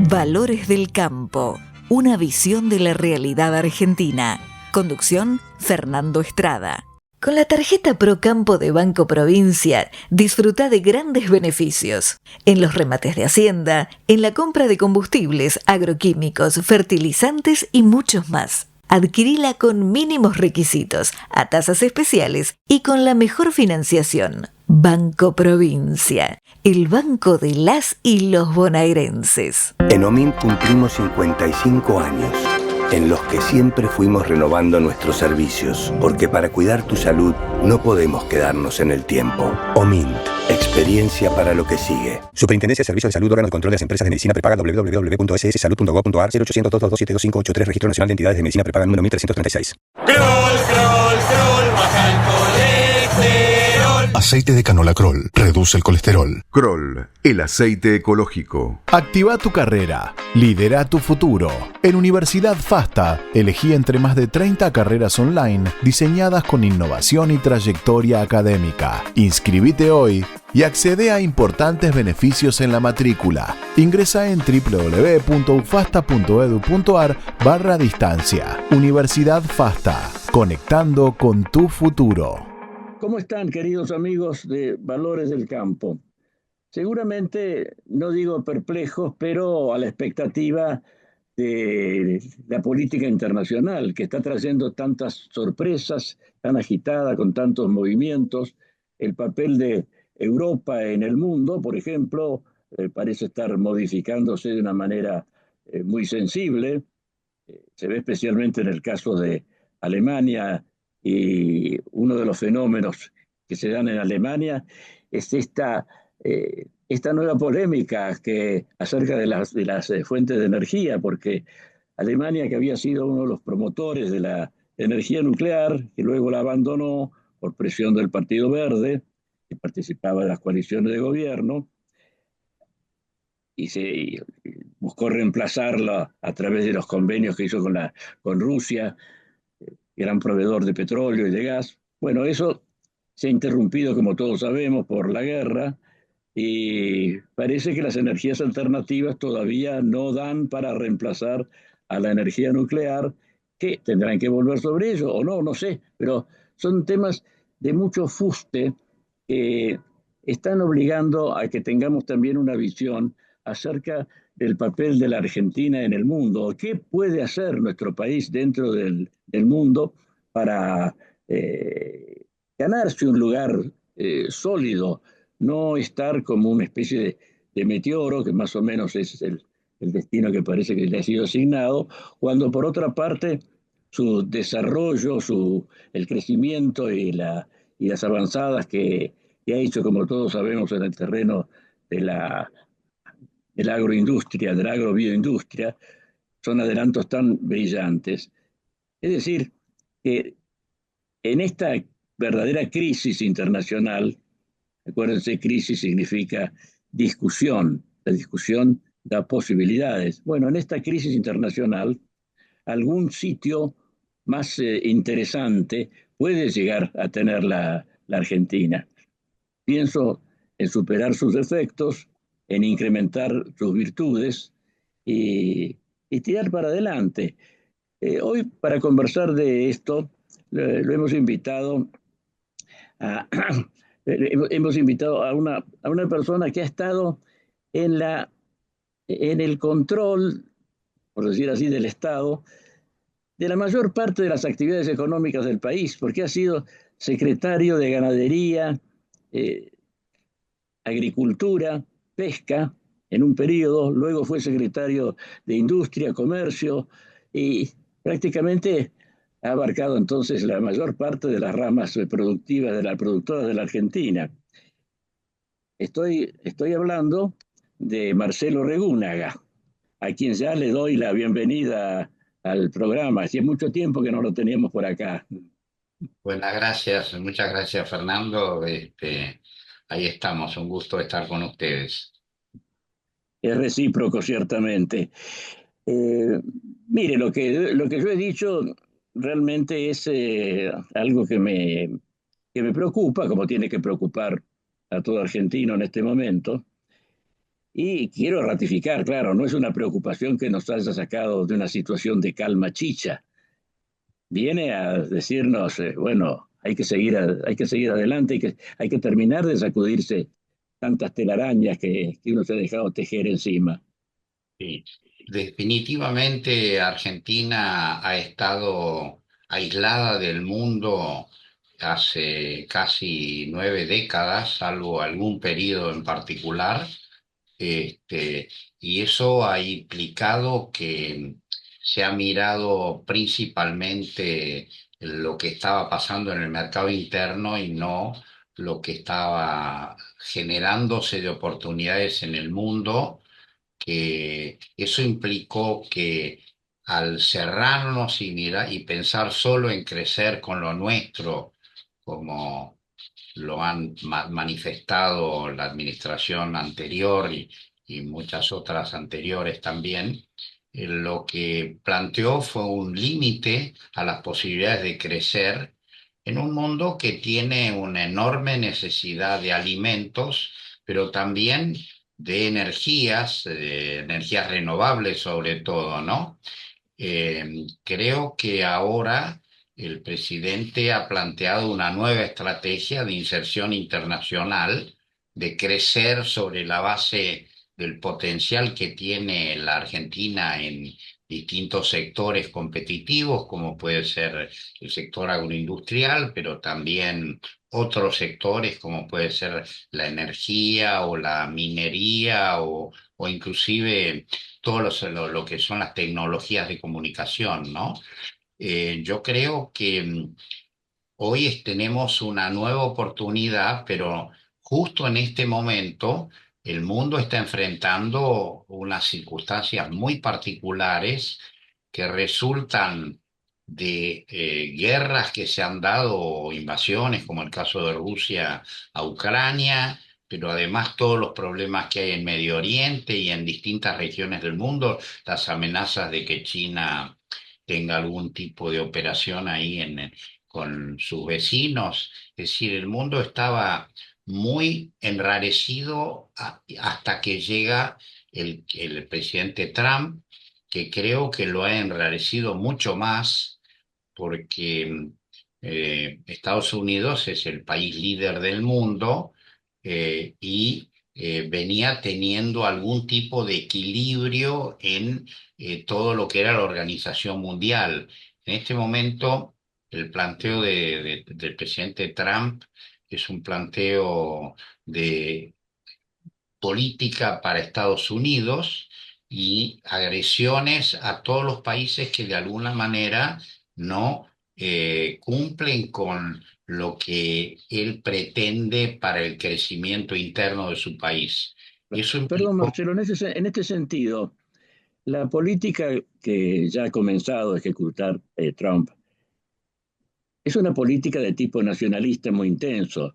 Valores del Campo, una visión de la realidad argentina. Conducción, Fernando Estrada. Con la tarjeta Procampo de Banco Provincia, disfruta de grandes beneficios. En los remates de Hacienda, en la compra de combustibles, agroquímicos, fertilizantes y muchos más. Adquirila con mínimos requisitos, a tasas especiales y con la mejor financiación. Banco Provincia, el banco de las y los bonaerenses. En OMINT cumplimos 55 años, en los que siempre fuimos renovando nuestros servicios, porque para cuidar tu salud no podemos quedarnos en el tiempo. OMINT, experiencia para lo que sigue. Superintendencia de Servicios de Salud, órgano de control de las empresas de medicina prepaga, www.sssalud.gov.ar, 0800-227-2583, Registro Nacional de Entidades de Medicina Prepaga número 1336. Kroll, baja el colesterol. Aceite de canola Kroll reduce el colesterol. Kroll, el aceite ecológico. Activa tu carrera. Lidera tu futuro. En Universidad FASTA, elegí entre más de 30 carreras online diseñadas con innovación y trayectoria académica. Inscribite hoy y accede a importantes beneficios en la matrícula. Ingresa en www.ufasta.edu.ar/distancia. Universidad FASTA, conectando con tu futuro. ¿Cómo están, queridos amigos de Valores del Campo? Seguramente, no digo perplejos, pero a la expectativa de la política internacional, que está trayendo tantas sorpresas, tan agitada, con tantos movimientos. El papel de Europa en el mundo, por ejemplo, parece estar modificándose de una manera muy sensible. Se ve especialmente en el caso de Alemania, y uno de los fenómenos que se dan en Alemania es esta nueva polémica acerca de las fuentes de energía, porque Alemania, que había sido uno de los promotores de la energía nuclear, que luego la abandonó por presión del Partido Verde, que participaba de las coaliciones de gobierno, y se buscó reemplazarla a través de los convenios que hizo con Rusia, gran proveedor de petróleo y de gas. Bueno, eso se ha interrumpido, como todos sabemos, por la guerra, y parece que las energías alternativas todavía no dan para reemplazar a la energía nuclear, que tendrán que volver sobre ello, o no, no sé, pero son temas de mucho fuste que están obligando a que tengamos también una visión acerca del papel de la Argentina en el mundo. ¿Qué puede hacer nuestro país dentro del mundo para ganarse un lugar sólido, no estar como una especie de meteoro, que más o menos es el destino que parece que le ha sido asignado, cuando por otra parte su desarrollo, el crecimiento y las avanzadas que ha hecho, como todos sabemos, en el terreno de la agroindustria, de la agrobioindustria, son adelantos tan brillantes. Es decir, que en esta verdadera crisis internacional, acuérdense, crisis significa discusión, la discusión da posibilidades. Bueno, en esta crisis internacional, algún sitio más interesante puede llegar a tener la Argentina. Pienso en superar sus defectos, en incrementar sus virtudes y tirar para adelante. Hoy, para conversar de esto, lo hemos invitado a, hemos invitado a una persona que ha estado en el control, por decir así, del Estado, de la mayor parte de las actividades económicas del país, porque ha sido secretario de Ganadería, Agricultura, Pesca, en un periodo, luego fue secretario de Industria, Comercio, y prácticamente ha abarcado entonces la mayor parte de las ramas productivas de la productora de la Argentina. Estoy hablando de Marcelo Regúnaga, a quien ya le doy la bienvenida al programa. Hacía mucho tiempo que no lo teníamos por acá. Buenas gracias, muchas gracias Fernando. Ahí estamos, un gusto estar con ustedes. Es recíproco, ciertamente. Eh, Mire, lo que yo he dicho realmente es algo que me preocupa, como tiene que preocupar a todo argentino en este momento, Y quiero ratificar, claro, no es una preocupación que nos haya sacado de una situación de calma chicha. Viene a decirnos, bueno, hay que seguir adelante, hay que terminar de sacudirse tantas telarañas que uno se ha dejado tejer encima. Sí. Definitivamente Argentina ha estado aislada del mundo hace casi 9 décadas, salvo algún periodo en particular. Y eso ha implicado que se ha mirado principalmente lo que estaba pasando en el mercado interno y no lo que estaba generándose de oportunidades en el mundo, que eso implicó que al cerrarnos y mirar y pensar solo en crecer con lo nuestro, como lo han manifestado la administración anterior y muchas otras anteriores también, lo que planteó fue un límite a las posibilidades de crecer en un mundo que tiene una enorme necesidad de alimentos, pero también de energías renovables sobre todo, ¿no? Creo que ahora el presidente ha planteado una nueva estrategia de inserción internacional, de crecer sobre la base del potencial que tiene la Argentina en distintos sectores competitivos, como puede ser el sector agroindustrial, pero también otros sectores como puede ser la energía o la minería o inclusive lo que son las tecnologías de comunicación, ¿no? Yo creo que hoy tenemos una nueva oportunidad, pero justo en este momento el mundo está enfrentando unas circunstancias muy particulares que resultan de guerras que se han dado, o invasiones, como el caso de Rusia a Ucrania, pero además todos los problemas que hay en Medio Oriente y en distintas regiones del mundo, las amenazas de que China tenga algún tipo de operación ahí con sus vecinos. Es decir, el mundo estaba muy enrarecido hasta que llega el presidente Trump, que creo que lo ha enrarecido mucho más porque Estados Unidos es el país líder del mundo y venía teniendo algún tipo de equilibrio en todo lo que era la organización mundial. En este momento, el planteo del presidente Trump es un planteo de política para Estados Unidos y agresiones a todos los países que de alguna manera no cumplen con lo que él pretende para el crecimiento interno de su país. Y eso Perdón, implicó. Marcelo, en este sentido, la política que ya ha comenzado a ejecutar Trump es una política de tipo nacionalista muy intenso.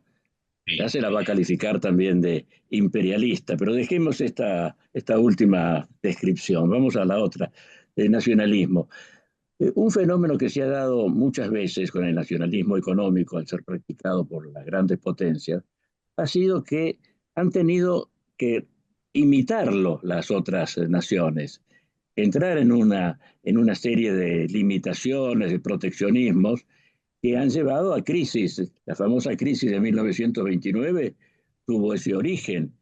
Ya Sí. se la va a calificar también de imperialista, pero dejemos esta última descripción. Vamos a la otra, de nacionalismo. Un fenómeno que se ha dado muchas veces con el nacionalismo económico al ser practicado por las grandes potencias ha sido que han tenido que imitarlo las otras naciones, entrar en una serie de limitaciones, de proteccionismos que han llevado a crisis. La famosa crisis de 1929 tuvo ese origen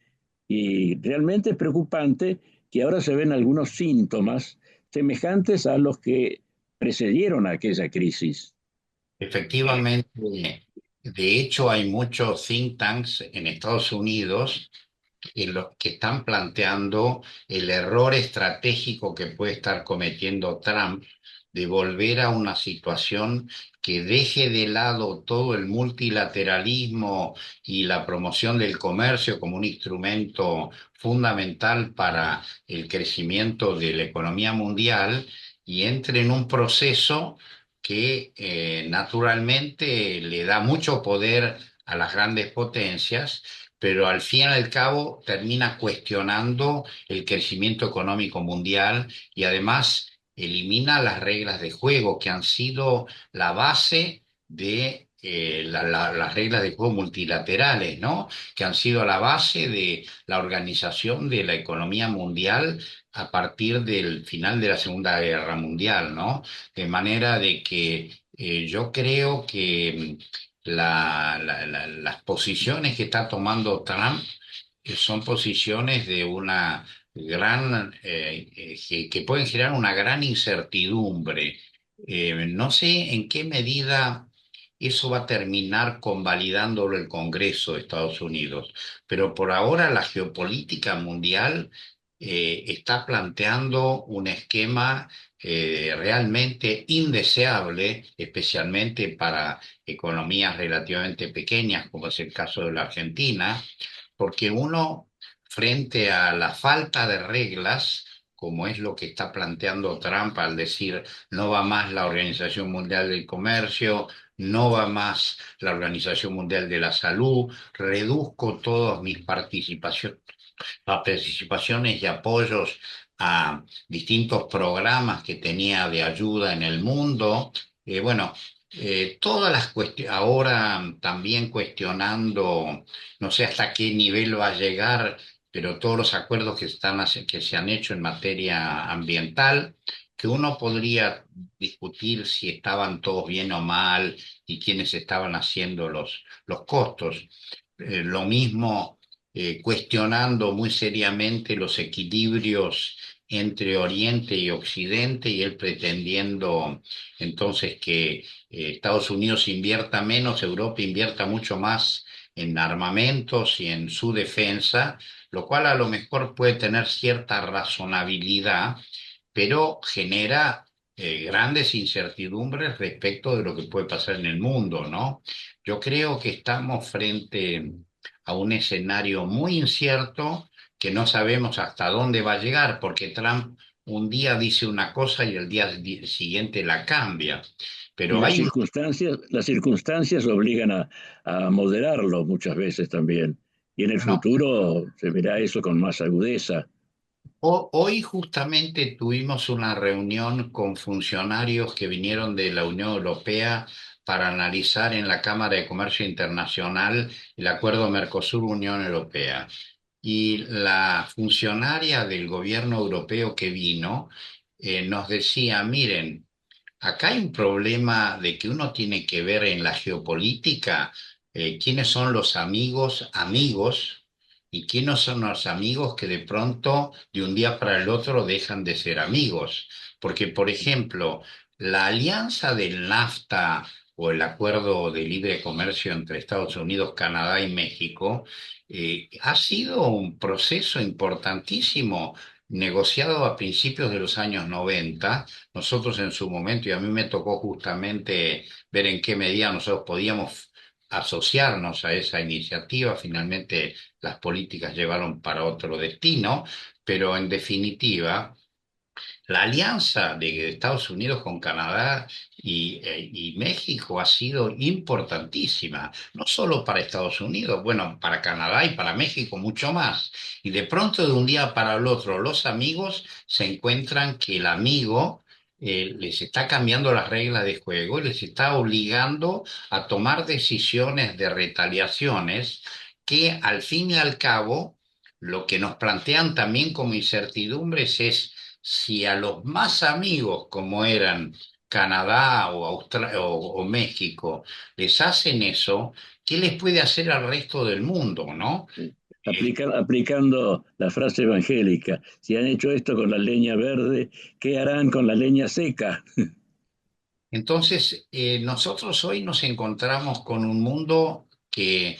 y realmente es preocupante que ahora se ven algunos síntomas semejantes a los que precedieron a aquella crisis. Efectivamente, de hecho hay muchos think tanks en Estados Unidos en los que están planteando el error estratégico que puede estar cometiendo Trump de volver a una situación que deje de lado todo el multilateralismo y la promoción del comercio como un instrumento fundamental para el crecimiento de la economía mundial y entre en un proceso que naturalmente le da mucho poder a las grandes potencias, pero al fin y al cabo termina cuestionando el crecimiento económico mundial y además elimina las reglas de juego que han sido la base de las reglas de juego multilaterales, ¿no? Que han sido la base de la organización de la economía mundial a partir del final de la Segunda Guerra Mundial, ¿no? De manera de que yo creo que las posiciones que está tomando Trump son posiciones de una gran, que pueden generar una gran incertidumbre. No sé en qué medida eso va a terminar convalidándolo el Congreso de Estados Unidos, pero por ahora la geopolítica mundial está planteando un esquema realmente indeseable, especialmente para economías relativamente pequeñas, como es el caso de la Argentina, porque uno, frente a la falta de reglas, como es lo que está planteando Trump al decir no va más la Organización Mundial del Comercio, no va más la Organización Mundial de la Salud, reduzco todas mis participaciones y apoyos a distintos programas que tenía de ayuda en el mundo. Bueno, todas las cuestiones, ahora también cuestionando, no sé hasta qué nivel va a llegar, pero todos los acuerdos que se han hecho en materia ambiental, que uno podría discutir si estaban todos bien o mal y quiénes estaban haciendo los costos. Lo mismo cuestionando muy seriamente los equilibrios entre Oriente y Occidente y él pretendiendo entonces que Estados Unidos invierta menos, Europa invierta mucho más en armamentos y en su defensa, lo cual a lo mejor puede tener cierta razonabilidad, pero genera grandes incertidumbres respecto de lo que puede pasar en el mundo, ¿no? Yo creo que estamos frente a un escenario muy incierto que no sabemos hasta dónde va a llegar, porque Trump un día dice una cosa y el día siguiente la cambia. Y Pero hay un las circunstancias obligan a moderarlo muchas veces también. Y en el bueno, futuro se verá eso con más agudeza. Hoy justamente tuvimos una reunión con funcionarios que vinieron de la Unión Europea para analizar en la Cámara de Comercio Internacional el acuerdo Mercosur-Unión Europea. Y la funcionaria del gobierno europeo que vino nos decía, miren, acá hay un problema de que uno tiene que ver en la geopolítica quiénes son los amigos amigos y quiénes son los amigos que de pronto de un día para el otro dejan de ser amigos. Porque, por ejemplo, la alianza del NAFTA o el acuerdo de libre comercio entre Estados Unidos, Canadá y México ha sido un proceso importantísimo negociado a principios de los años 90. Nosotros en su momento, y a mí me tocó justamente ver en qué medida nosotros podíamos asociarnos a esa iniciativa. Finalmente las políticas llevaron para otro destino, pero en definitiva la alianza de Estados Unidos con Canadá y México ha sido importantísima, no solo para Estados Unidos, bueno, para Canadá y para México mucho más. Y de pronto de un día para el otro los amigos se encuentran que el amigo les está cambiando las reglas de juego y les está obligando a tomar decisiones de retaliaciones que al fin y al cabo lo que nos plantean también como incertidumbres es si a los más amigos como eran Canadá o México les hacen eso, ¿qué les puede hacer al resto del mundo, no? Aplicando la frase evangélica, si han hecho esto con la leña verde, ¿qué harán con la leña seca? Entonces, nosotros hoy nos encontramos con un mundo que,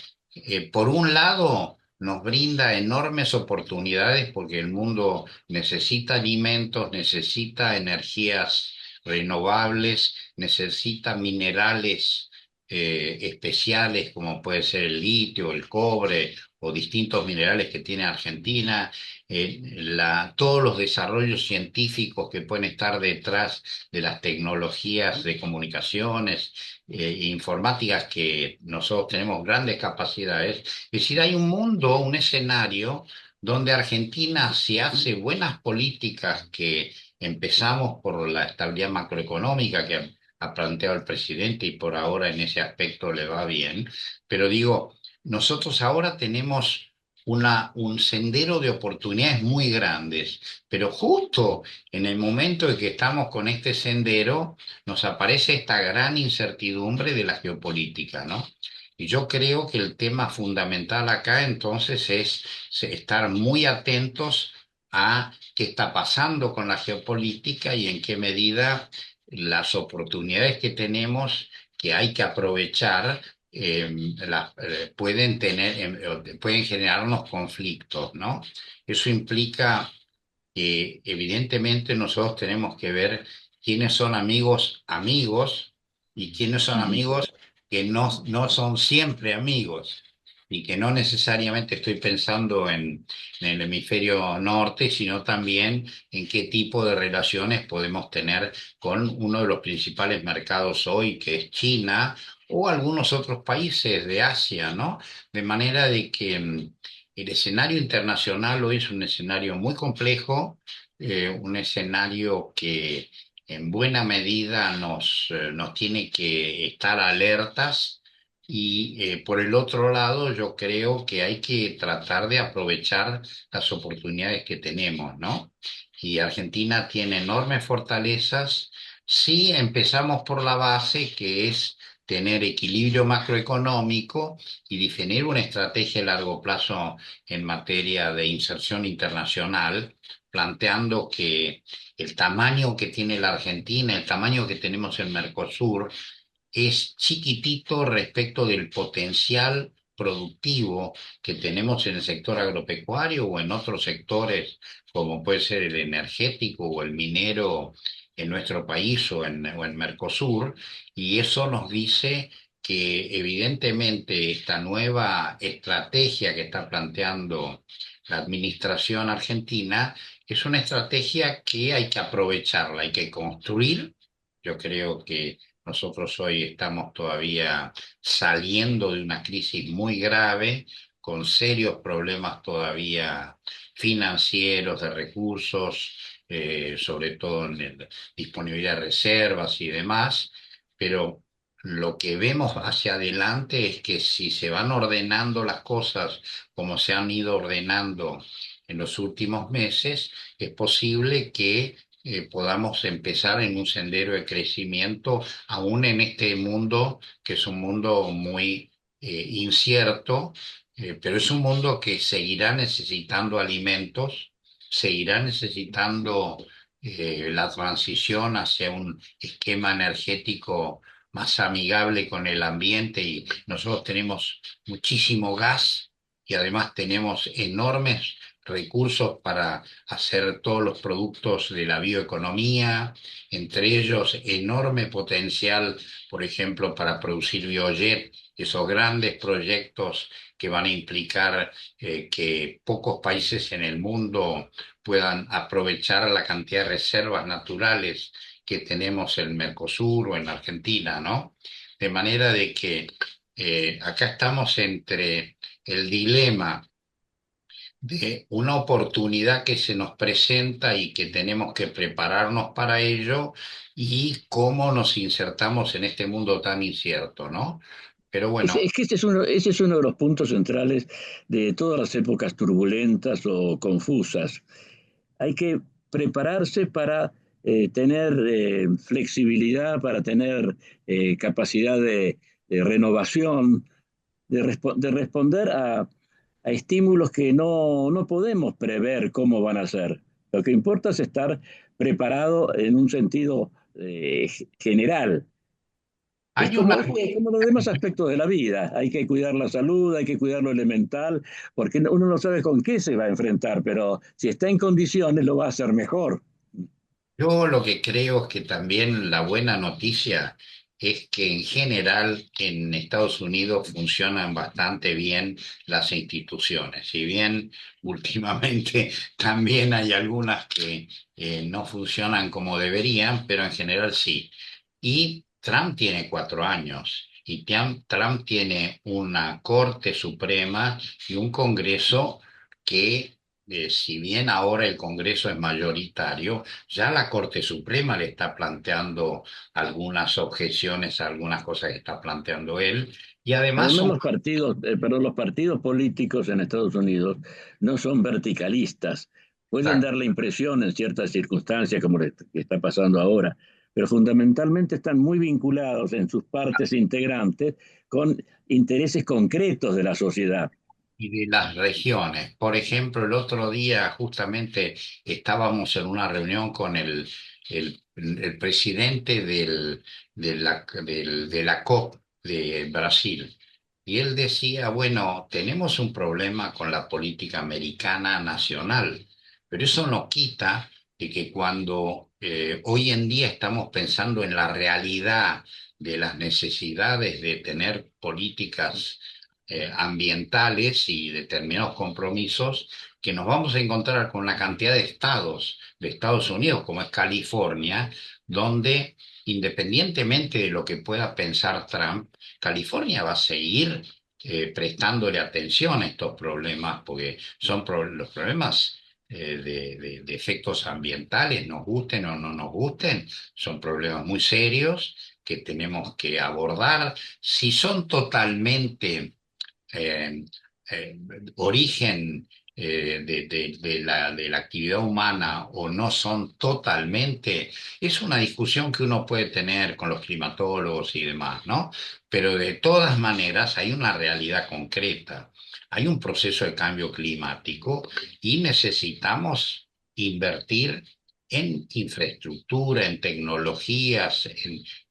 por un lado, nos brinda enormes oportunidades porque el mundo necesita alimentos, necesita energías renovables, necesita minerales especiales como puede ser el litio, el cobre o distintos minerales que tiene Argentina, todos los desarrollos científicos que pueden estar detrás de las tecnologías de comunicaciones e informáticas que nosotros tenemos grandes capacidades. Es decir, hay un mundo, un escenario donde Argentina, si hace buenas políticas que empezamos por la estabilidad macroeconómica, que ha planteado el presidente y por ahora en ese aspecto le va bien. Pero digo, nosotros ahora tenemos un sendero de oportunidades muy grandes, pero justo en el momento en que estamos con este sendero, nos aparece esta gran incertidumbre de la geopolítica, ¿no? Y yo creo que el tema fundamental acá entonces es estar muy atentos a qué está pasando con la geopolítica y en qué medida las oportunidades que tenemos, que hay que aprovechar, pueden tener, pueden generarnos conflictos, ¿no? Eso implica que evidentemente nosotros tenemos que ver quiénes son amigos amigos y quiénes son amigos que no son siempre amigos y que no necesariamente estoy pensando en el hemisferio norte, sino también en qué tipo de relaciones podemos tener con uno de los principales mercados hoy, que es China, o algunos otros países de Asia, ¿no? De manera de que el escenario internacional hoy es un escenario muy complejo, un escenario que en buena medida nos tiene que estar alertas y por el otro lado yo creo que hay que tratar de aprovechar las oportunidades que tenemos, ¿no? Y Argentina tiene enormes fortalezas si empezamos por la base que es tener equilibrio macroeconómico y definir una estrategia a largo plazo en materia de inserción internacional, planteando que el tamaño que tiene la Argentina, el tamaño que tenemos en Mercosur, es chiquitito respecto del potencial productivo que tenemos en el sector agropecuario o en otros sectores, como puede ser el energético o el minero en nuestro país o en Mercosur, y eso nos dice que evidentemente esta nueva estrategia que está planteando la administración argentina es una estrategia que hay que aprovecharla, hay que construir. Yo creo que nosotros hoy estamos todavía saliendo de una crisis muy grave, con serios problemas todavía financieros, de recursos, sobre todo en disponibilidad de reservas y demás, pero lo que vemos hacia adelante es que si se van ordenando las cosas como se han ido ordenando en los últimos meses, es posible que podamos empezar en un sendero de crecimiento, aún en este mundo, que es un mundo muy incierto, pero es un mundo que seguirá necesitando alimentos, seguirá necesitando la transición hacia un esquema energético más amigable con el ambiente y nosotros tenemos muchísimo gas y además tenemos enormes recursos para hacer todos los productos de la bioeconomía, entre ellos enorme potencial, por ejemplo, para producir biojet, esos grandes proyectos que van a implicar que pocos países en el mundo puedan aprovechar la cantidad de reservas naturales que tenemos en Mercosur o en Argentina, ¿no? De manera de que acá estamos entre el dilema de una oportunidad que se nos presenta y que tenemos que prepararnos para ello y cómo nos insertamos en este mundo tan incierto, ¿no? Pero bueno, Es que ese es uno de los puntos centrales de todas las épocas turbulentas o confusas. Hay que prepararse para tener flexibilidad, para tener capacidad de renovación, de responder a estímulos que no podemos prever cómo van a ser. Lo que importa es estar preparado en un sentido general. Es hay una... como los demás aspectos de la vida. Hay que cuidar la salud, hay que cuidar lo elemental, porque uno no sabe con qué se va a enfrentar, pero si está en condiciones lo va a hacer mejor. Yo lo que creo es que también la buena noticia es que en general en Estados Unidos funcionan bastante bien las instituciones. Si bien últimamente también hay algunas que no funcionan como deberían, pero en general sí. Y Trump tiene 4 años y Trump tiene una Corte Suprema y un Congreso que si bien ahora el Congreso es mayoritario, ya la Corte Suprema le está planteando algunas objeciones a algunas cosas que está planteando él, y además Además, son... los partidos políticos en Estados Unidos no son verticalistas. Pueden dar la impresión en ciertas circunstancias, como le que está pasando ahora, pero fundamentalmente están muy vinculados en sus partes integrantes con intereses concretos de la sociedad. Y de las regiones. Por ejemplo, el otro día justamente estábamos en una reunión con el presidente de la COP de Brasil. Y él decía, bueno, tenemos un problema con la política americana nacional, pero eso no quita de que cuando hoy en día estamos pensando en la realidad de las necesidades de tener políticas ambientales y determinados compromisos, que nos vamos a encontrar con una cantidad de estados de Estados Unidos, como es California, donde independientemente de lo que pueda pensar Trump, California va a seguir prestándole atención a estos problemas, porque son los problemas de efectos ambientales, nos gusten o no nos gusten, son problemas muy serios que tenemos que abordar. Si son totalmente eh, eh, origen de la actividad humana o no son totalmente, es una discusión que uno puede tener con los climatólogos y demás, ¿no? Pero de todas maneras hay una realidad concreta, hay un proceso de cambio climático y necesitamos invertir en infraestructura, en tecnologías,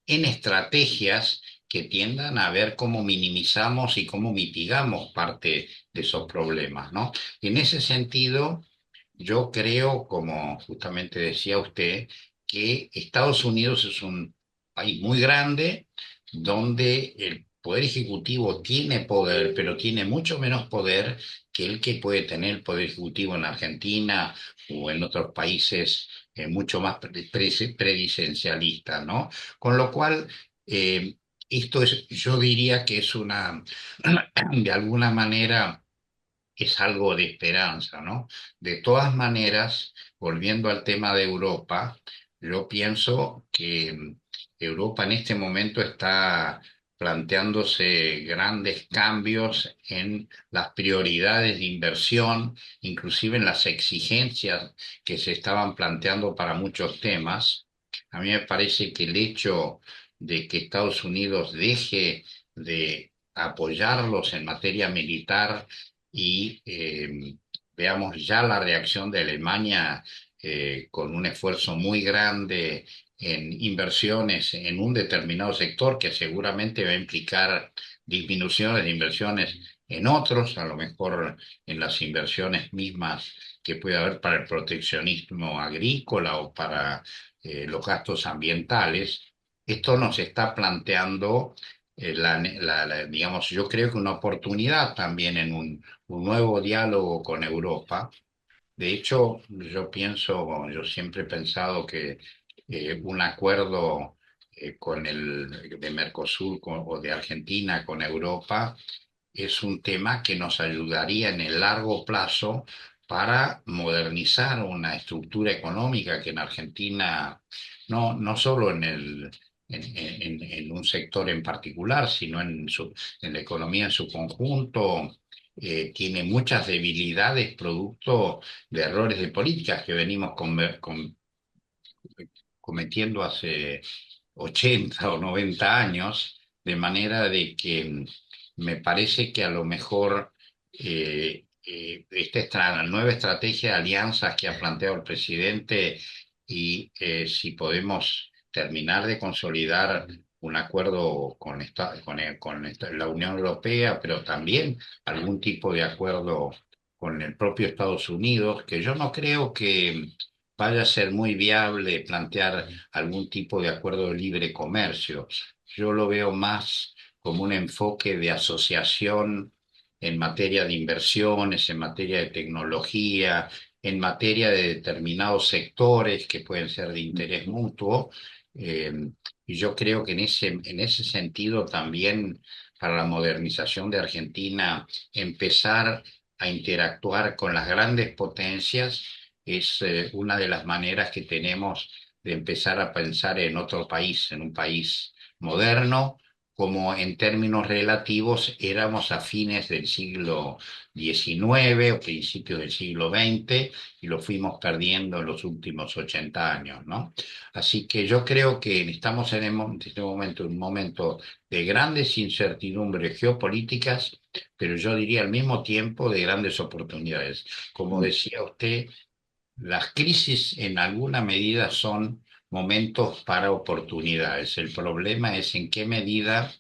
en estrategias que tiendan a ver cómo minimizamos y cómo mitigamos parte de esos problemas, ¿no? Y en ese sentido, yo creo, como justamente decía usted, que Estados Unidos es un país muy grande donde el poder ejecutivo tiene poder, pero tiene mucho menos poder que el que puede tener el poder ejecutivo en Argentina o en otros países mucho más presidencialistas, ¿no? Con lo cual, eh, esto es, yo diría que es una, de alguna manera, es algo de esperanza, ¿no? De todas maneras, volviendo al tema de Europa, yo pienso que Europa en este momento está planteándose grandes cambios en las prioridades de inversión, inclusive en las exigencias que se estaban planteando para muchos temas. A mí me parece que el hecho de que Estados Unidos deje de apoyarlos en materia militar y veamos ya la reacción de Alemania con un esfuerzo muy grande en inversiones en un determinado sector que seguramente va a implicar disminuciones de inversiones en otros, a lo mejor en las inversiones mismas que puede haber para el proteccionismo agrícola o para los gastos ambientales. Esto nos está planteando digamos, yo creo que una oportunidad también en un nuevo diálogo con Europa. De hecho, yo pienso, yo siempre he pensado que un acuerdo con de Mercosur o de Argentina con Europa es un tema que nos ayudaría en el largo plazo para modernizar una estructura económica que en Argentina, no solo en un sector en particular, sino en la economía en su conjunto, tiene muchas debilidades producto de errores de políticas que venimos cometiendo hace 80 o 90 años, de manera de que me parece que a lo mejor esta nueva estrategia de alianzas que ha planteado el presidente y si podemos terminar de consolidar un acuerdo la Unión Europea, pero también algún tipo de acuerdo con el propio Estados Unidos, que yo no creo que vaya a ser muy viable plantear algún tipo de acuerdo de libre comercio. Yo lo veo más como un enfoque de asociación en materia de inversiones, en materia de tecnología, en materia de determinados sectores que pueden ser de interés mutuo. Eh, y yo creo que en ese sentido también para la modernización de Argentina, empezar a interactuar con las grandes potencias es una de las maneras que tenemos de empezar a pensar en otro país, en un país moderno, como en términos relativos éramos a fines del siglo XIX o principios del siglo XX y lo fuimos perdiendo en los últimos 80 años, ¿no? Así que yo creo que estamos en este momento, en un momento de grandes incertidumbres geopolíticas, pero yo diría al mismo tiempo de grandes oportunidades. Como decía usted, las crisis en alguna medida son momentos para oportunidades. El problema es en qué medida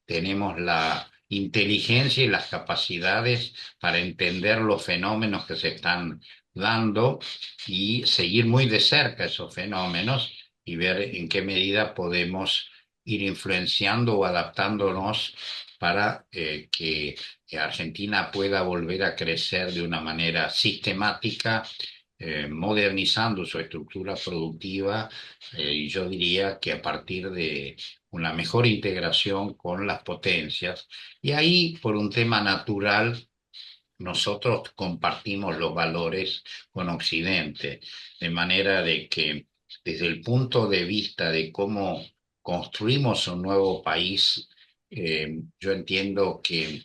tenemos la inteligencia y las capacidades para entender los fenómenos que se están dando y seguir muy de cerca esos fenómenos y ver en qué medida podemos ir influenciando o adaptándonos para que Argentina pueda volver a crecer de una manera sistemática, modernizando su estructura productiva, y yo diría que a partir de una mejor integración con las potencias. Y ahí, por un tema natural, nosotros compartimos los valores con Occidente, de manera de que desde el punto de vista de cómo construimos un nuevo país, yo entiendo que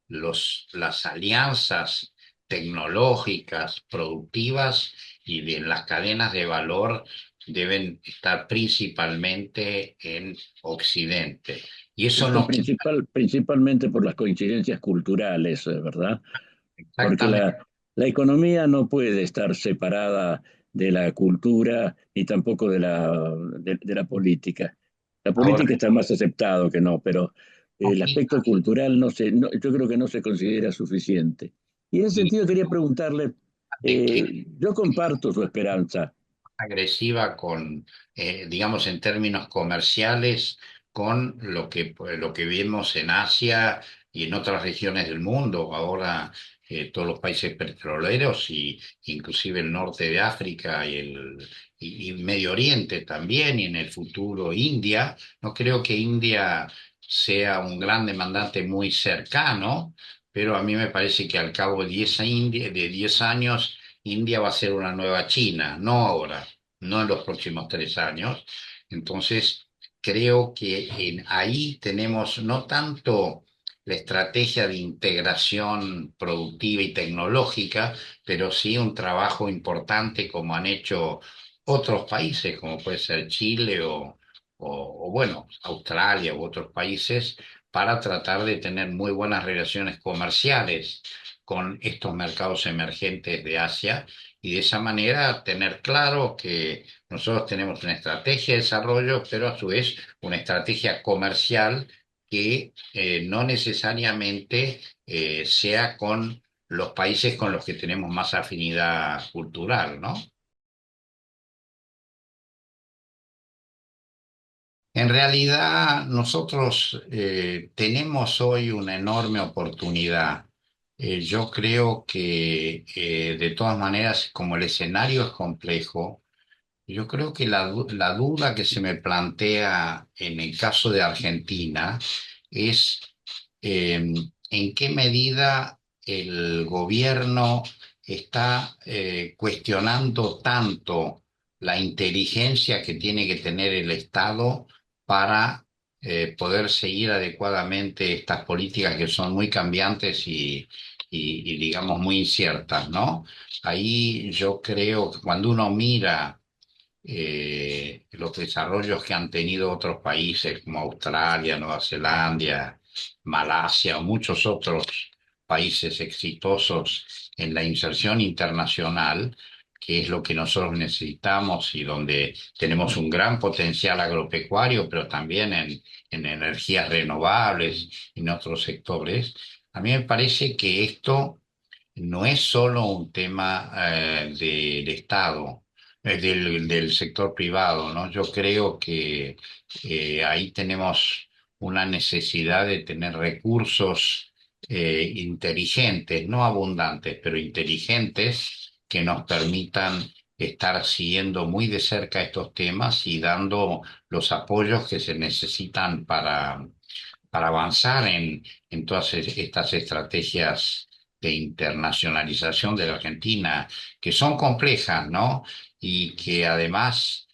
las alianzas tecnológicas, productivas y de las cadenas de valor deben estar principalmente en Occidente. Y eso Esto no quita principalmente por las coincidencias culturales, ¿verdad? Porque exactamente. la economía no puede estar separada de la cultura ni tampoco de la política. La Ahora, política está más aceptado que no, pero no el quita aspecto cultural yo creo que no se considera suficiente. Y en ese y sentido quería preguntarle, de que yo comparto su esperanza. agresiva con, digamos, en términos comerciales, con lo que vemos en Asia y en otras regiones del mundo. Ahora, todos los países petroleros y inclusive el norte de África y Medio Oriente también, y en el futuro India. No creo que India sea un gran demandante muy cercano, pero a mí me parece que al cabo de 10 años, India va a ser una nueva China, no ahora, no en los próximos 3 años. Entonces, creo que ahí tenemos no tanto la estrategia de integración productiva y tecnológica, pero sí un trabajo importante como han hecho otros países, como puede ser Chile o bueno, Australia u otros países, para tratar de tener muy buenas relaciones comerciales con estos mercados emergentes de Asia y de esa manera tener claro que nosotros tenemos una estrategia de desarrollo, pero a su vez una estrategia comercial que no necesariamente sea con los países con los que tenemos más afinidad cultural, ¿no? En realidad, nosotros tenemos hoy una enorme oportunidad. Yo creo que de todas maneras, como el escenario es complejo, yo creo que la duda que se me plantea en el caso de Argentina es en qué medida el gobierno está cuestionando tanto la inteligencia que tiene que tener el Estado para poder seguir adecuadamente estas políticas que son muy cambiantes y digamos muy inciertas, ¿no? Ahí yo creo que cuando uno mira los desarrollos que han tenido otros países como Australia, Nueva Zelanda, Malasia o muchos otros países exitosos en la inserción internacional, que es lo que nosotros necesitamos y donde tenemos un gran potencial agropecuario, pero también en energías renovables y en otros sectores. A mí me parece que esto no es solo un tema del Estado, del sector privado, ¿no? Yo creo que ahí tenemos una necesidad de tener recursos inteligentes, no abundantes, pero inteligentes, que nos permitan estar siguiendo muy de cerca estos temas y dando los apoyos que se necesitan para avanzar en todas estas estrategias de internacionalización de la Argentina, que son complejas, ¿no? Y que además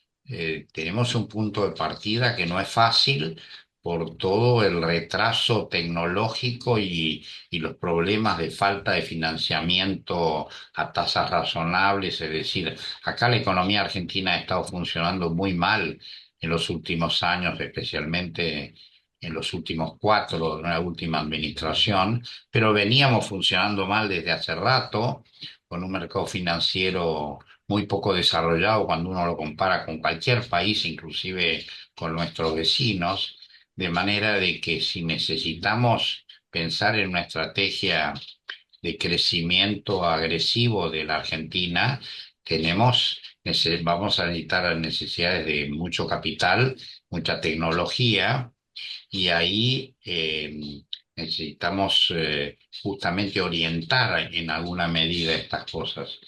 tenemos un punto de partida que no es fácil por todo el retraso tecnológico y los problemas de falta de financiamiento a tasas razonables. Es decir, acá la economía argentina ha estado funcionando muy mal en los últimos años, especialmente en los últimos cuatro de la última administración, pero veníamos funcionando mal desde hace rato, con un mercado financiero muy poco desarrollado cuando uno lo compara con cualquier país, inclusive con nuestros vecinos, de manera de que si necesitamos pensar en una estrategia de crecimiento agresivo de la Argentina, vamos a necesitar necesidades de mucho capital, mucha tecnología, y ahí necesitamos justamente orientar en alguna medida estas cosas.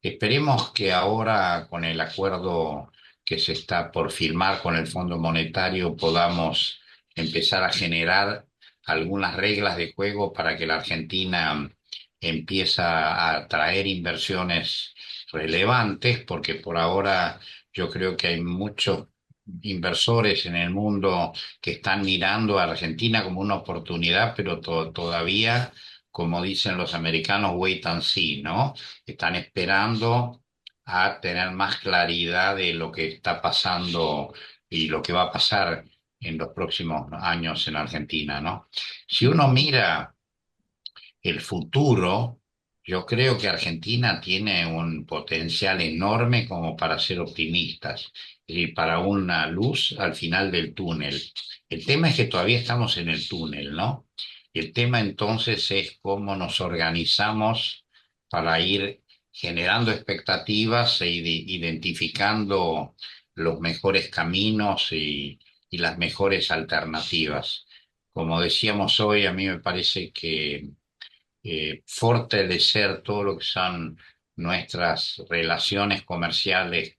Esperemos que ahora con el acuerdo que se está por firmar con el Fondo Monetario podamos empezar a generar algunas reglas de juego para que la Argentina empiece a atraer inversiones relevantes, porque por ahora yo creo que hay muchos inversores en el mundo que están mirando a Argentina como una oportunidad, pero todavía, como dicen los americanos, wait and see, ¿no? Están esperando a tener más claridad de lo que está pasando y lo que va a pasar en los próximos años en Argentina, ¿no? Si uno mira el futuro, yo creo que Argentina tiene un potencial enorme como para ser optimistas y para una luz al final del túnel. El tema es que todavía estamos en el túnel, ¿no? El tema entonces es cómo nos organizamos para ir generando expectativas e identificando los mejores caminos y las mejores alternativas. Como decíamos hoy, a mí me parece que fortalecer todo lo que son nuestras relaciones comerciales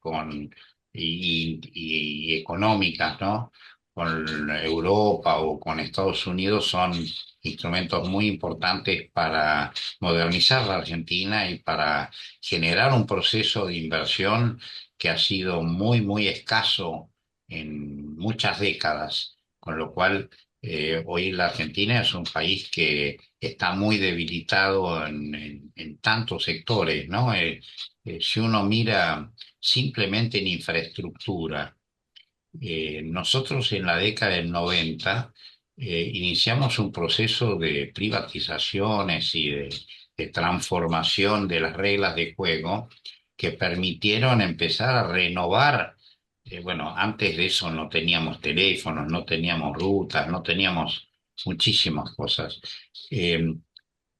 y económicas, ¿no? Con Europa o con Estados Unidos son instrumentos muy importantes para modernizar la Argentina y para generar un proceso de inversión que ha sido muy, muy escaso en muchas décadas, con lo cual hoy la Argentina es un país que está muy debilitado en tantos sectores, ¿no? Si uno mira simplemente en infraestructura, nosotros en la década del 90 iniciamos un proceso de privatizaciones y de transformación de las reglas de juego que permitieron empezar a renovar. Bueno, antes de eso no teníamos teléfonos, no teníamos rutas, no teníamos muchísimas cosas. Eh,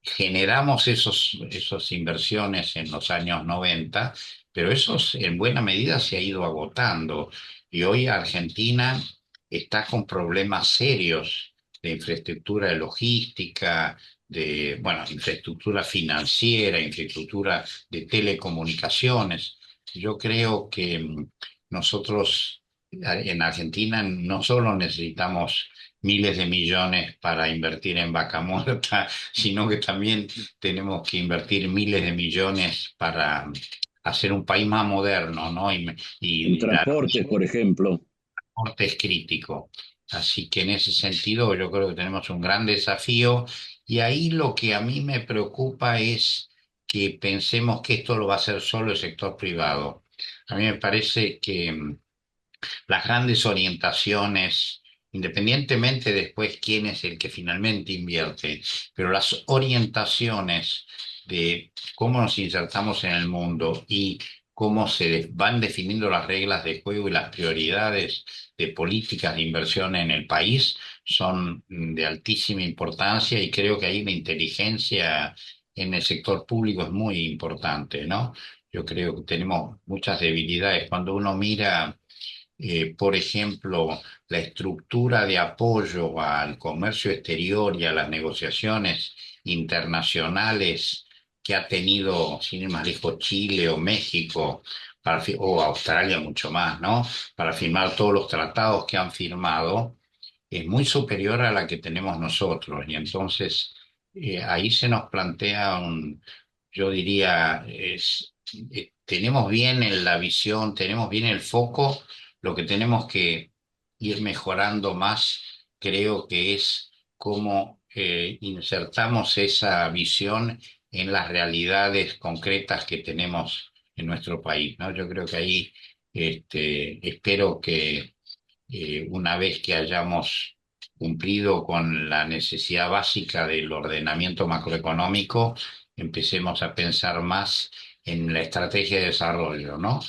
Generamos esas inversiones en los años 90, pero eso en buena medida se ha ido agotando. Y hoy Argentina está con problemas serios de infraestructura de logística, bueno, infraestructura financiera, infraestructura de telecomunicaciones. Yo creo que nosotros en Argentina no solo necesitamos miles de millones para invertir en Vaca Muerta, sino que también tenemos que invertir miles de millones para hacer un país más moderno, ¿no? En Y dar transportes, por ejemplo. transporte es crítico. Así que en ese sentido yo creo que tenemos un gran desafío y ahí lo que a mí me preocupa es que pensemos que esto lo va a hacer solo el sector privado. A mí me parece que las grandes orientaciones, independientemente después quién es el que finalmente invierte, pero las orientaciones de cómo nos insertamos en el mundo y cómo van definiendo las reglas de juego y las prioridades de políticas de inversión en el país son de altísima importancia y creo que ahí la inteligencia en el sector público es muy importante, ¿no? Yo creo que tenemos muchas debilidades. Cuando uno mira por ejemplo, la estructura de apoyo al comercio exterior y a las negociaciones internacionales que ha tenido, sin ir más lejos, Chile o México, o Australia mucho más, ¿no? Para firmar todos los tratados que han firmado, es muy superior a la que tenemos nosotros. Y entonces ahí se nos plantea yo diría, tenemos bien en la visión, tenemos bien el foco, lo que tenemos que ir mejorando más, creo que es cómo insertamos esa visión en las realidades concretas que tenemos en nuestro país, ¿no? Yo creo que ahí espero que una vez que hayamos cumplido con la necesidad básica del ordenamiento macroeconómico, empecemos a pensar más en la estrategia de desarrollo, ¿no?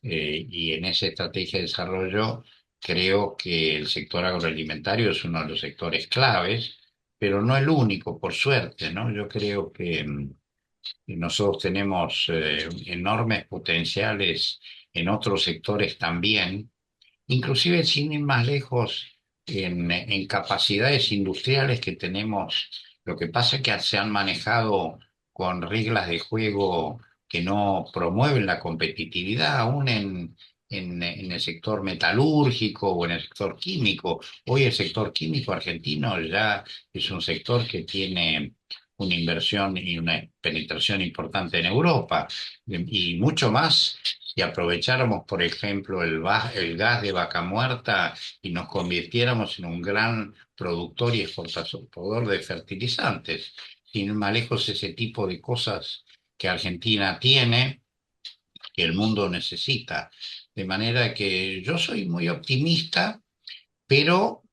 Y en esa estrategia de desarrollo creo que el sector agroalimentario es uno de los sectores claves, pero no el único, por suerte, ¿no? Yo creo que nosotros tenemos enormes potenciales en otros sectores también. Inclusive, sin ir más lejos, en capacidades industriales que tenemos, lo que pasa es que se han manejado con reglas de juego que no promueven la competitividad, aún en el sector metalúrgico o en el sector químico. Hoy el sector químico argentino ya es un sector que tiene una inversión y una penetración importante en Europa, y mucho más si aprovecháramos, por ejemplo, el gas de Vaca Muerta y nos convirtiéramos en un gran productor y exportador de fertilizantes. Sin ir más lejos, ese tipo de cosas que Argentina tiene, que el mundo necesita. De manera que yo soy muy optimista, pero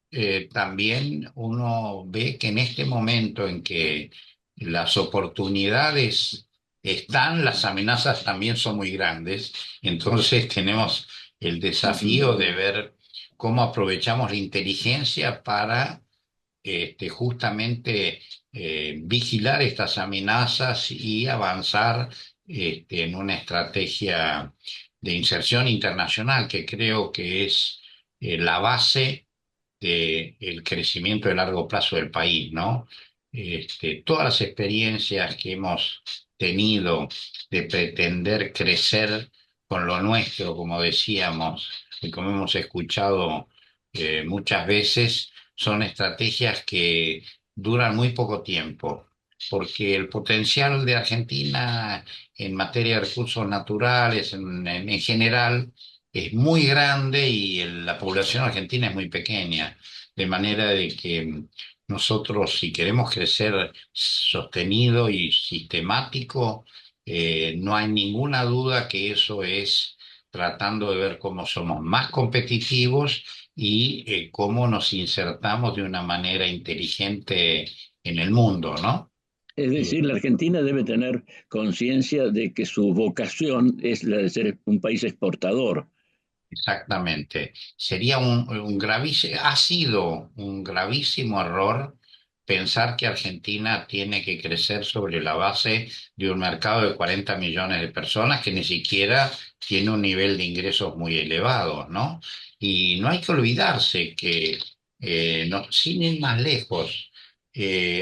también uno ve que en este momento en que las oportunidades están, las amenazas también son muy grandes. Entonces tenemos el desafío de ver cómo aprovechamos la inteligencia para justamente vigilar estas amenazas y avanzar en una estrategia de inserción internacional que creo que es la base del crecimiento de largo plazo del país, ¿no? Todas las experiencias que hemos tenido de pretender crecer con lo nuestro, como decíamos, y como hemos escuchado muchas veces, son estrategias que duran muy poco tiempo, porque el potencial de Argentina en materia de recursos naturales, en general, es muy grande y la población argentina es muy pequeña, de manera de que nosotros, si queremos crecer sostenido y sistemático, no hay ninguna duda que eso es tratando de ver cómo somos más competitivos y cómo nos insertamos de una manera inteligente en el mundo, ¿no? Es Eh, decir, la Argentina debe tener conciencia de que su vocación es la de ser un país exportador. Exactamente. Sería un gravísimo, ha sido un gravísimo error pensar que Argentina tiene que crecer sobre la base de un mercado de 40 millones de personas que ni siquiera tiene un nivel de ingresos muy elevado, ¿no? Y no hay que olvidarse que, sin ir más lejos,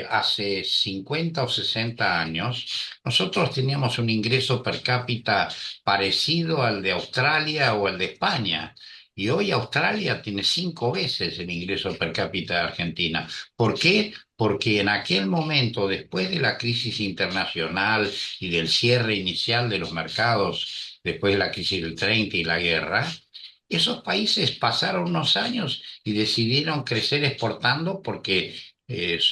hace 50 o 60 años, nosotros teníamos un ingreso per cápita parecido al de Australia o al de España. Y hoy Australia tiene 5 veces el ingreso per cápita de Argentina. ¿Por qué? Porque en aquel momento, después de la crisis internacional y del cierre inicial de los mercados, después de la crisis del 30 y la guerra, esos países pasaron unos años y decidieron crecer exportando porque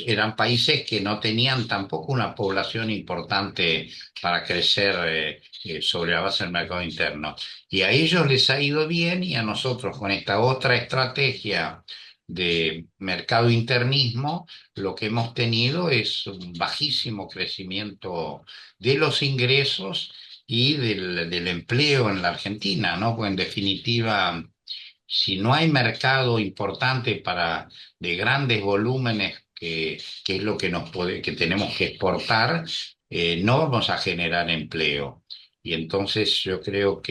eran países que no tenían tampoco una población importante para crecer sobre la base del mercado interno. Y a ellos les ha ido bien y a nosotros con esta otra estrategia de mercado internismo, lo que hemos tenido es un bajísimo crecimiento de los ingresos y del empleo en la Argentina, ¿no? Pues en definitiva, si no hay mercado importante de grandes volúmenes, que es lo que que tenemos que exportar, no vamos a generar empleo. Y entonces yo creo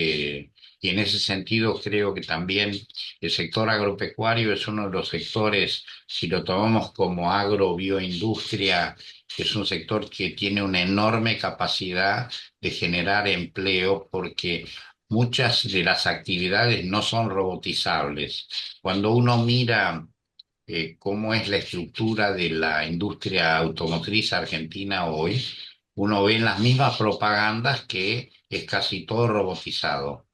y en ese sentido creo que también el sector agropecuario es uno de los sectores, si lo tomamos como agrobioindustria, es un sector que tiene una enorme capacidad de generar empleo porque muchas de las actividades no son robotizables. Cuando uno mira cómo es la estructura de la industria automotriz argentina hoy, uno ve en las mismas propagandas que es casi todo robotizado.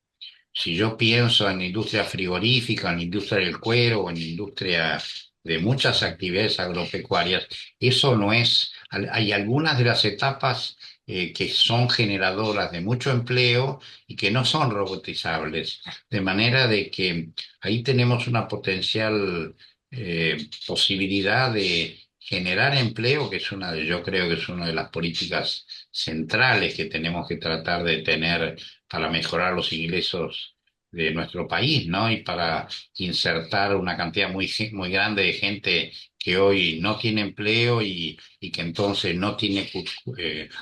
Si yo pienso en la industria frigorífica, en la industria del cuero o en la industria de muchas actividades agropecuarias, eso no es, hay algunas de las etapas que son generadoras de mucho empleo y que no son robotizables, de manera de que ahí tenemos una potencial posibilidad de generar empleo, que es yo creo que es una de las políticas centrales que tenemos que tratar de tener para mejorar los ingresos de nuestro país, ¿no? Y para insertar una cantidad muy grande de gente que hoy no tiene empleo y que entonces no tiene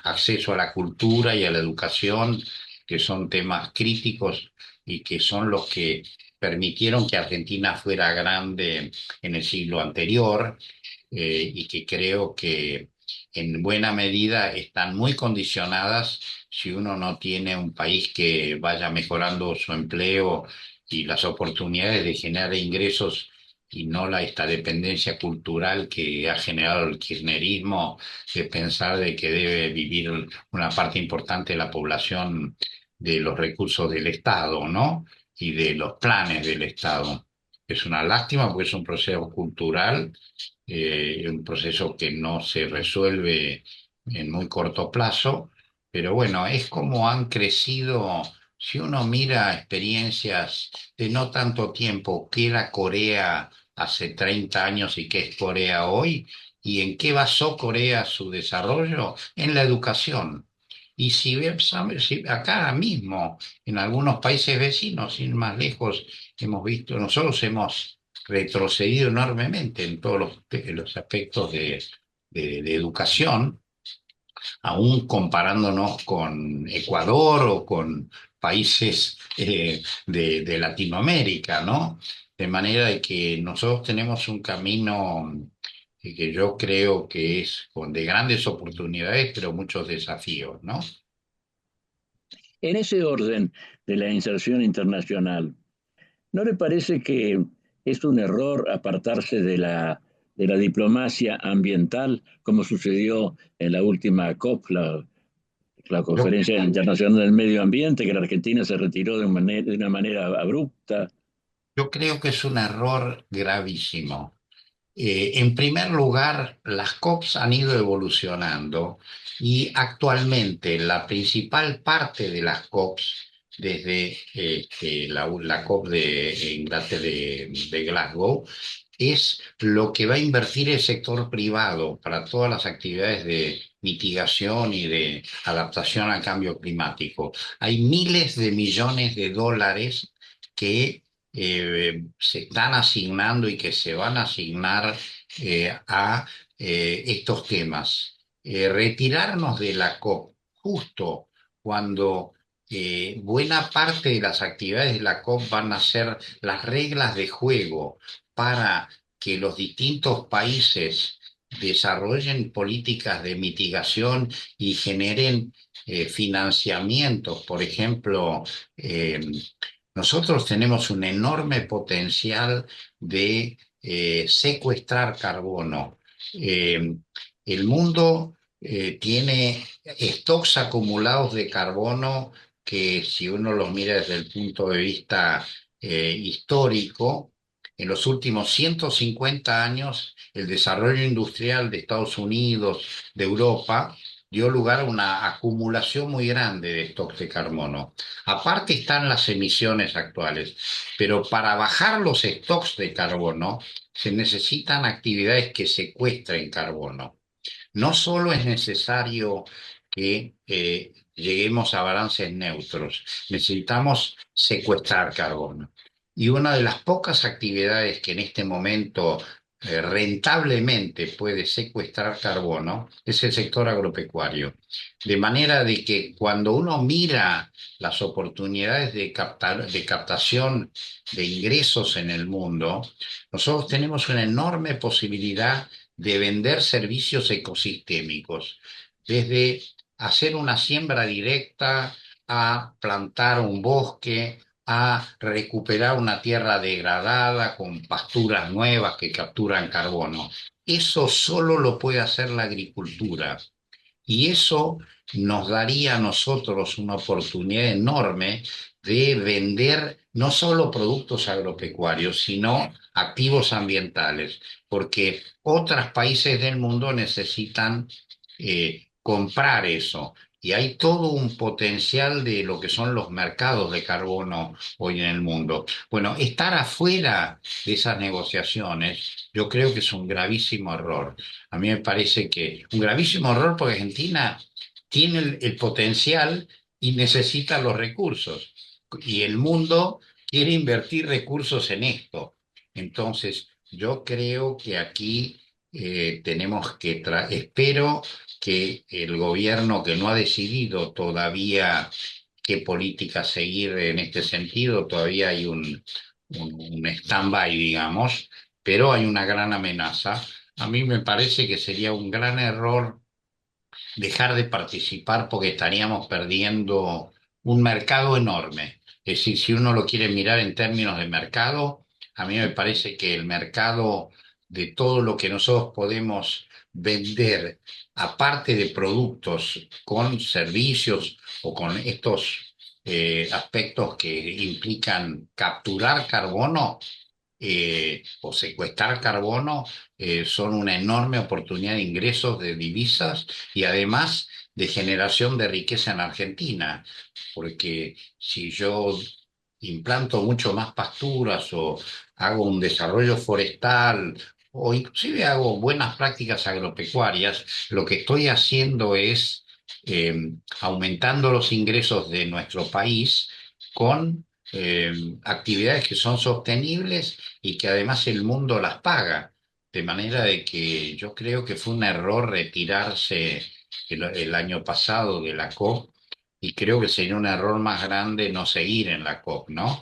acceso a la cultura y a la educación, que son temas críticos y que son los que permitieron que Argentina fuera grande en el siglo anterior, y que creo que en buena medida están muy condicionadas si uno no tiene un país que vaya mejorando su empleo y las oportunidades de generar ingresos y no esta dependencia cultural que ha generado el kirchnerismo de pensar de que debe vivir una parte importante de la población de los recursos del Estado, ¿no? Y de los planes del Estado. Es una lástima porque es un proceso cultural, un proceso que no se resuelve en muy corto plazo, pero bueno, es como han crecido. Si uno mira experiencias de no tanto tiempo, que era Corea hace 30 años y que es Corea hoy, y en qué basó Corea su desarrollo, en la educación. Y si acá mismo, en algunos países vecinos, sin más lejos, hemos visto, nosotros hemos retrocedido enormemente en todos los aspectos de educación, aún comparándonos con Ecuador o con países de Latinoamérica, ¿no? De manera de que nosotros tenemos un camino que yo creo que es de grandes oportunidades, pero muchos desafíos, ¿no? En ese orden de la inserción internacional, ¿no le parece que es un error apartarse de la diplomacia ambiental, como sucedió en la última COP, la Yo Conferencia Internacional del Medio Ambiente, que la Argentina se retiró de una manera abrupta? Yo creo que es un error gravísimo. En primer lugar, las COPs han ido evolucionando y actualmente la principal parte de las COPs, desde la COP de Inglaterra de Glasgow, es lo que va a invertir el sector privado para todas las actividades de mitigación y de adaptación al cambio climático. Hay miles de millones de dólares que se están asignando y que se van a asignar a estos temas. Retirarnos de la COP justo cuando buena parte de las actividades de la COP van a ser las reglas de juego para que los distintos países desarrollen políticas de mitigación y generen financiamientos. Por ejemplo, nosotros tenemos un enorme potencial de secuestrar carbono. El mundo tiene stocks acumulados de carbono que, si uno los mira desde el punto de vista histórico, en los últimos 150 años, el desarrollo industrial de Estados Unidos, de Europa, dio lugar a una acumulación muy grande de stocks de carbono. Aparte están las emisiones actuales, pero para bajar los stocks de carbono se necesitan actividades que secuestren carbono. No solo es necesario que lleguemos a balances neutros, necesitamos secuestrar carbono. Y una de las pocas actividades que en este momento rentablemente puede secuestrar carbono es el sector agropecuario. De manera de que cuando uno mira las oportunidades de captación de ingresos en el mundo, nosotros tenemos una enorme posibilidad de vender servicios ecosistémicos, desde hacer una siembra directa a plantar un bosque, a recuperar una tierra degradada con pasturas nuevas que capturan carbono. Eso solo lo puede hacer la agricultura. Y eso nos daría a nosotros una oportunidad enorme de vender no solo productos agropecuarios, sino activos ambientales, porque otros países del mundo necesitan comprar eso. Y hay todo un potencial de lo que son los mercados de carbono hoy en el mundo. Bueno, estar afuera de esas negociaciones, yo creo que es un gravísimo error. A mí me parece que un gravísimo error porque Argentina tiene el potencial y necesita los recursos. Y el mundo quiere invertir recursos en esto. Entonces, yo creo que aquí tenemos que espero que el gobierno que no ha decidido todavía qué política seguir en este sentido, todavía hay un stand-by, digamos, pero hay una gran amenaza. A mí me parece que sería un gran error dejar de participar porque estaríamos perdiendo un mercado enorme. Es decir, si uno lo quiere mirar en términos de mercado, a mí me parece que el mercado de todo lo que nosotros podemos vender, aparte de productos con servicios o con estos aspectos que implican capturar carbono, o secuestrar carbono, son una enorme oportunidad de ingresos de divisas y además de generación de riqueza en Argentina, porque si yo implanto mucho más pasturas o hago un desarrollo forestal o inclusive hago buenas prácticas agropecuarias, lo que estoy haciendo es aumentando los ingresos de nuestro país con actividades que son sostenibles y que además el mundo las paga. De manera de que yo creo que fue un error retirarse el año pasado de la COP y creo que sería un error más grande no seguir en la COP, ¿no?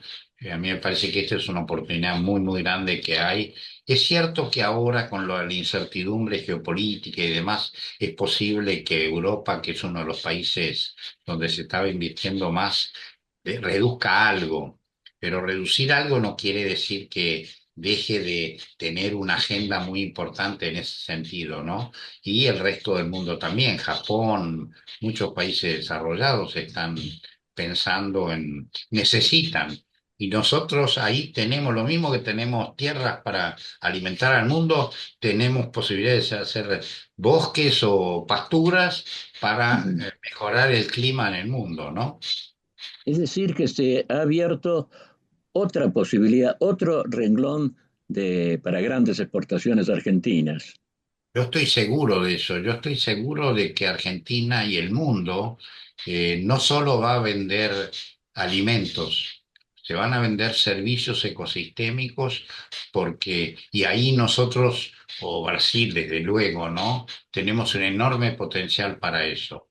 A mí me parece que esta es una oportunidad muy, muy grande que hay. Es cierto que ahora con la incertidumbre geopolítica y demás, es posible que Europa, que es uno de los países donde se estaba invirtiendo más, reduzca algo, pero reducir algo no quiere decir que deje de tener una agenda muy importante en ese sentido, ¿no? Y el resto del mundo también, Japón, muchos países desarrollados están pensando necesitan. Y nosotros ahí tenemos lo mismo que tenemos tierras para alimentar al mundo, tenemos posibilidades de hacer bosques o pasturas para mejorar el clima en el mundo, ¿no? Es decir, que se ha abierto otra posibilidad, otro renglón para grandes exportaciones argentinas. Yo estoy seguro de eso, yo estoy seguro de que Argentina y el mundo no solo va a vender alimentos, se van a vender servicios ecosistémicos y ahí nosotros, o Brasil desde luego, ¿no? Tenemos un enorme potencial para eso.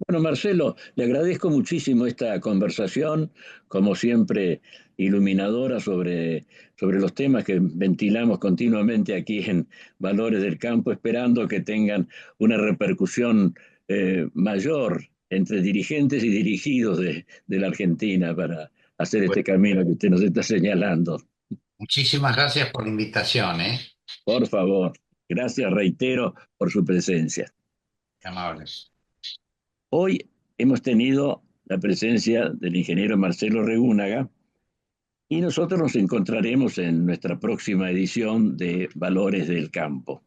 Bueno, Marcelo, le agradezco muchísimo esta conversación, como siempre, iluminadora sobre los temas que ventilamos continuamente aquí en Valores del Campo, esperando que tengan una repercusión mayor entre dirigentes y dirigidos de la Argentina para hacer este camino que usted nos está señalando. Muchísimas gracias por la invitación, ¿eh? Por favor, gracias, reitero, por su presencia. Qué amables. Hoy hemos tenido la presencia del ingeniero Marcelo Regúnaga y nosotros nos encontraremos en nuestra próxima edición de Valores del Campo.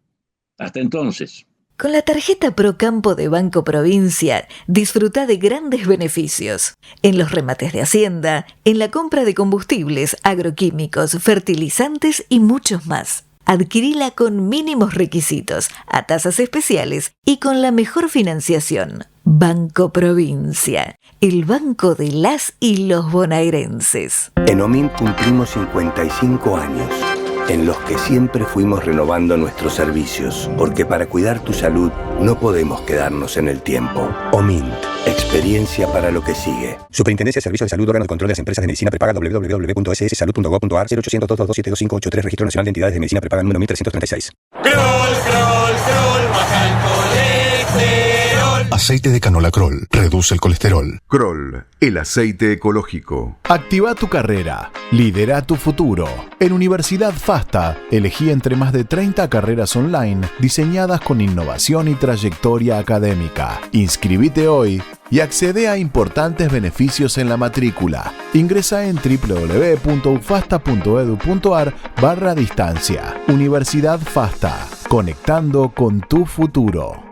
Hasta entonces. Con la tarjeta Procampo de Banco Provincia, disfruta de grandes beneficios en los remates de Hacienda, en la compra de combustibles, agroquímicos, fertilizantes y muchos más. Adquirila con mínimos requisitos, a tasas especiales y con la mejor financiación. Banco Provincia, el banco de las y los bonaerenses. En Omint cumplimos 55 años, en los que siempre fuimos renovando nuestros servicios, porque para cuidar tu salud no podemos quedarnos en el tiempo. Omint, experiencia para lo que sigue. Superintendencia de Servicios de Salud, órgano de control de las empresas de medicina prepaga, www.sssalud.gov.ar, 0800-227-2583, Registro Nacional de Entidades de Medicina Prepaga número 1336. Scroll, scroll, scroll, baja el colesterol. Aceite de canola Kroll. Reduce el colesterol. Kroll, el aceite ecológico. Activa tu carrera. Lidera tu futuro. En Universidad FASTA, elegí entre más de 30 carreras online diseñadas con innovación y trayectoria académica. Inscribite hoy y accede a importantes beneficios en la matrícula. Ingresa en www.ufasta.edu.ar/distancia. Universidad FASTA, conectando con tu futuro.